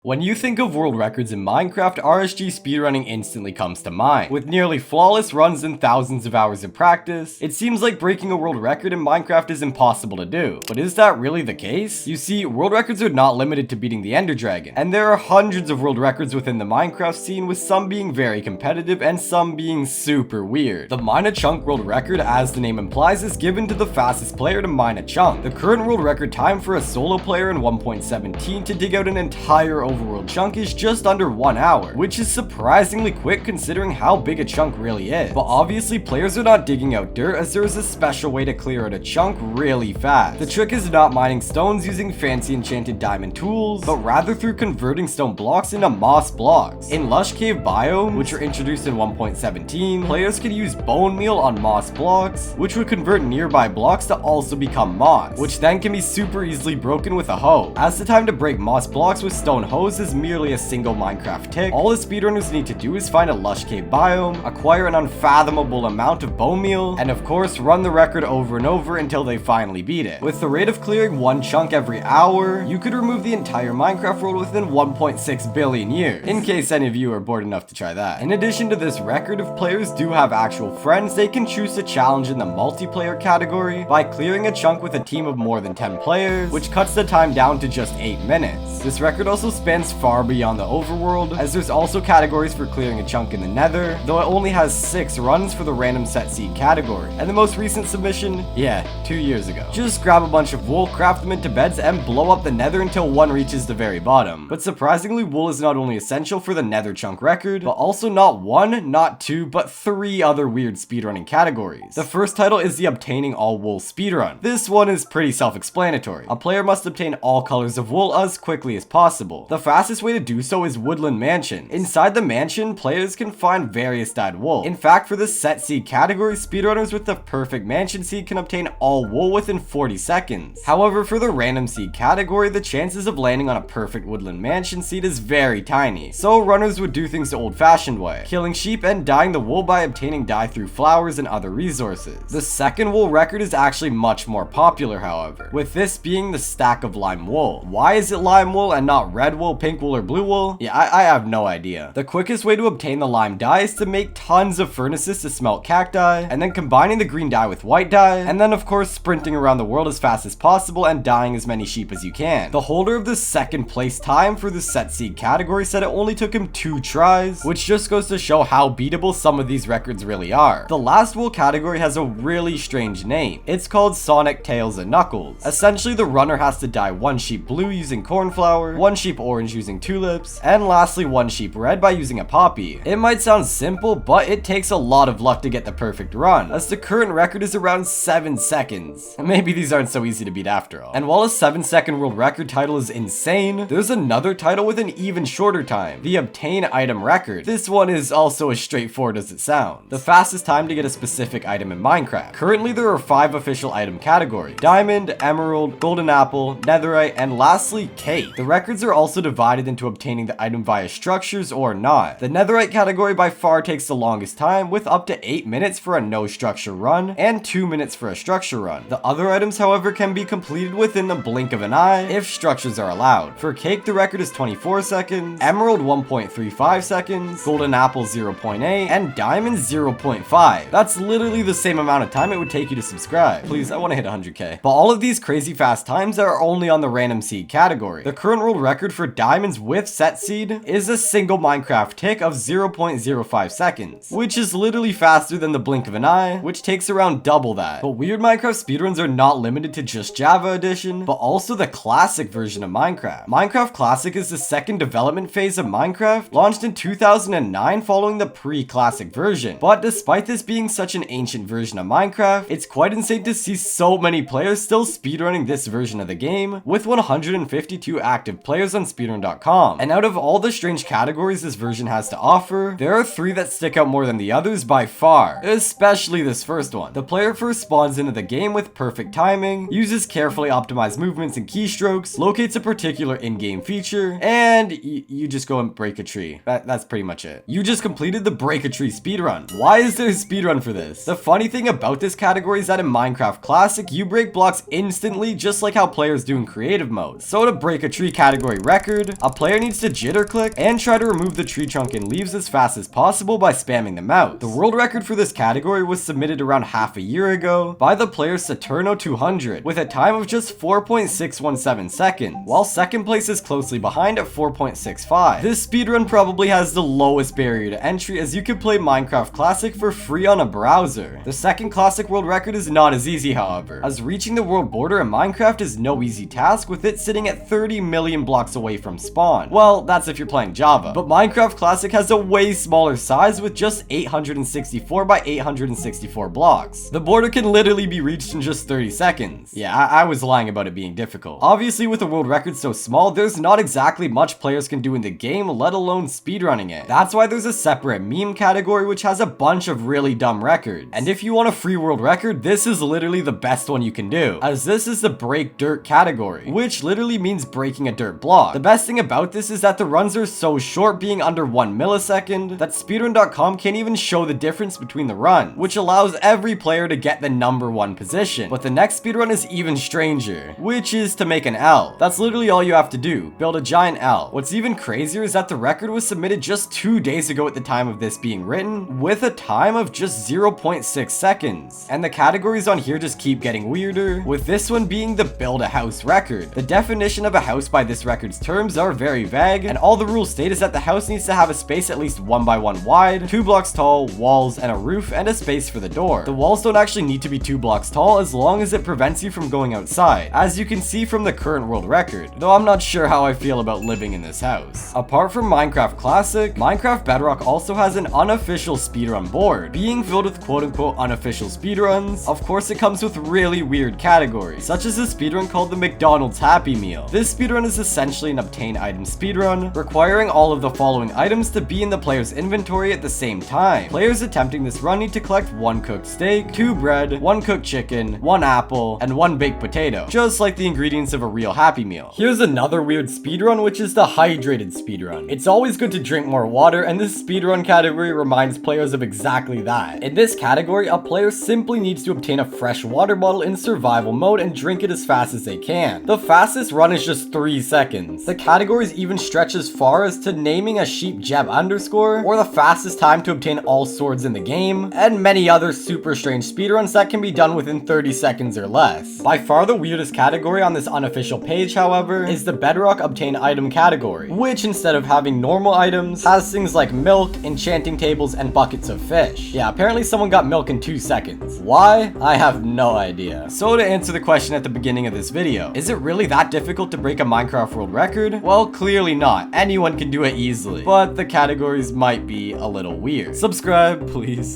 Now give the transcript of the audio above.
When you think of world records in Minecraft, RSG speedrunning instantly comes to mind. With nearly flawless runs and thousands of hours of practice, it seems like breaking a world record in Minecraft is impossible to do. But is that really the case? You see, world records are not limited to beating the Ender Dragon, and there are hundreds of world records within the Minecraft scene, with some being very competitive and some being super weird. The Mine a Chunk world record, as the name implies, is given to the fastest player to mine a chunk. The current world record time for a solo player in 1.17 to dig out an entire overworld chunk is just under 1 hour, which is surprisingly quick considering how big a chunk really is. But obviously players are not digging out dirt, as there is a special way to clear out a chunk really fast. The trick is not mining stones using fancy enchanted diamond tools, but rather through converting stone blocks into moss blocks. In Lush Cave Biome, which were introduced in 1.17, players could use bone meal on moss blocks, which would convert nearby blocks to also become moss, which then can be super easily broken with a hoe. As the time to break moss blocks with stone hoes is merely a single Minecraft tick, all the speedrunners need to do is find a Lush Cave Biome, acquire an unfathomable amount of bone meal, and of course run the record over and over until they finally beat it. With the rate of clearing one chunk every hour, you could remove the entire Minecraft world within 1.6 billion years, in case any of you are bored enough to try that. In addition to this record, if players do have actual friends, they can choose to challenge in the multiplayer category by clearing a chunk with a team of more than 10 players, which cuts the time down to just 8 minutes. This record also spans far beyond the overworld, as there's also categories for clearing a chunk in the nether, though it only has 6 runs for the random set seed category. And the most recent submission, 2 years ago. Just grab a bunch of wool, craft them into beds, and blow up the nether until one reaches the very bottom. But surprisingly, wool is not only essential for the nether chunk record, but also not 1, not 2, but 3 other weird speedrunning categories. The first title is the Obtaining All Wool Speedrun. This one is pretty self-explanatory. A player must obtain all colors of wool as quickly as possible. The fastest way to do so is Woodland Mansion. Inside the mansion, players can find various dyed wool. In fact, for the set seed category, speedrunners with the perfect mansion seed can obtain all wool within 40 seconds. However, for the random seed category, the chances of landing on a perfect woodland mansion seed is very tiny. So runners would do things the old-fashioned way, killing sheep and dyeing the wool by obtaining dye through flowers and other resources. The second wool record is actually much more popular, however, with this being the stack of lime wool. Why is it lime wool and not red wool, pink wool, or blue wool? Yeah, I have no idea. The quickest way to obtain the lime dye is to make tons of furnaces to smelt cacti, and then combining the green dye with white dye, and then of course sprinting around the world as fast as possible and dyeing as many sheep as you can. The holder of the second place time for the set seed category said it only took him 2 tries, which just goes to show how beatable some of these records really are. The last wool category has a really strange name. It's called Sonic Tails and Knuckles. Essentially, the runner has to dye 1 sheep blue using cornflower, 1 sheep orange using tulips, and lastly 1 sheep red by using a poppy. It might sound simple, but it takes a lot of luck to get the perfect run, as the current record is around 7 seconds. Maybe these aren't so easy to beat after all. And while a 7-second world record title is insane, there's another title with an even shorter time, the Obtain Item Record. This one is also as straightforward as it sounds. The fastest time to get a specific item in Minecraft. Currently there are 5 official item categories: Diamond, Emerald, Golden Apple, Netherite, and lastly Cake. The records are also divided into obtaining the item via structures or not. The Netherite category by far takes the longest time, with up to 8 minutes for a no structure run and 2 minutes for a structure run. The other items, however, can be completed within the blink of an eye if structures are allowed. For Cake, the record is 24 seconds, Emerald 1.35 seconds, Golden Apple 0.8, and Diamond 0.5. That's literally the same amount of time it would take you to subscribe. Please, I want to hit 100k. But all of these crazy fast times are only on the random seed category. The current world record for diamonds with set seed is a single Minecraft tick of 0.05 seconds, which is literally faster than the blink of an eye, which takes around double that. But weird Minecraft speedruns are not limited to just Java Edition, but also the classic version of Minecraft. Minecraft Classic is the second development phase of Minecraft, launched in 2009 following the pre-classic version. But despite this being such an ancient version of Minecraft, it's quite insane to see so many players still speedrunning this version of the game, with 152 active players on speedrun.com. And out of all the strange categories this version has to offer, there are 3 that stick out more than the others by far, especially this first one. The player first spawns into the game with perfect timing, uses carefully optimized movements and keystrokes, locates a particular in-game feature, and you just go and break a tree. That's pretty much it. You just completed the break a tree speedrun. Why is there a speedrun for this? The funny thing about this category is that in Minecraft Classic, you break blocks instantly, just like how players do in creative mode. So to break a tree category record, record, a player needs to jitter click and try to remove the tree trunk and leaves as fast as possible by spamming the mouse. The world record for this category was submitted around half a year ago by the player Saturno200 with a time of just 4.617 seconds, while second place is closely behind at 4.65. This speedrun probably has the lowest barrier to entry, as you can play Minecraft Classic for free on a browser. The second classic world record is not as easy, however, as reaching the world border in Minecraft is no easy task, with it sitting at 30 million blocks away from spawn. Well, that's if you're playing Java, but Minecraft Classic has a way smaller size with just 864 by 864 blocks. The border can literally be reached in just 30 seconds. Yeah, I was lying about it being difficult. Obviously, with a world record so small, there's not exactly much players can do in the game, let alone speedrunning it. That's why there's a separate meme category which has a bunch of really dumb records. And if you want a free world record, this is literally the best one you can do, as this is the break dirt category, which literally means breaking a dirt block. The best thing about this is that the runs are so short, being under 1 millisecond, that speedrun.com can't even show the difference between the runs, which allows every player to get the #1 position. But the next speedrun is even stranger, which is to make an L. That's literally all you have to do, build a giant L. What's even crazier is that the record was submitted just 2 days ago at the time of this being written, with a time of just 0.6 seconds. And the categories on here just keep getting weirder, with this one being the build a house record. The definition of a house by this record's terms are very vague, and all the rules state is that the house needs to have a space at least 1 by 1 wide, 2 blocks tall, walls, and a roof, and a space for the door. The walls don't actually need to be 2 blocks tall as long as it prevents you from going outside, as you can see from the current world record, though I'm not sure how I feel about living in this house. Apart from Minecraft Classic, Minecraft Bedrock also has an unofficial speedrun board, being filled with quote-unquote unofficial speedruns. Of course, it comes with really weird categories, such as a speedrun called the McDonald's Happy Meal. This speedrun is essentially an obtain item speedrun, requiring all of the following items to be in the player's inventory at the same time. Players attempting this run need to collect 1 cooked steak, 2 bread, 1 cooked chicken, 1 apple, and 1 baked potato, just like the ingredients of a real Happy Meal. Here's another weird speedrun, which is the hydrated speedrun. It's always good to drink more water, and this speedrun category reminds players of exactly that. In this category, a player simply needs to obtain a fresh water bottle in survival mode and drink it as fast as they can. The fastest run is just 3 seconds. The categories even stretch as far as to naming a sheep Jeb underscore, or the fastest time to obtain all swords in the game, and many other super strange speedruns that can be done within 30 seconds or less. By far the weirdest category on this unofficial page, however, is the Bedrock obtain item category, which instead of having normal items, has things like milk, enchanting tables, and buckets of fish. Yeah, apparently someone got milk in 2 seconds. Why? I have no idea. So to answer the question at the beginning of this video, is it really that difficult to break a Minecraft world record? Well, clearly not. Anyone can do it easily, but the categories might be a little weird. Subscribe, please.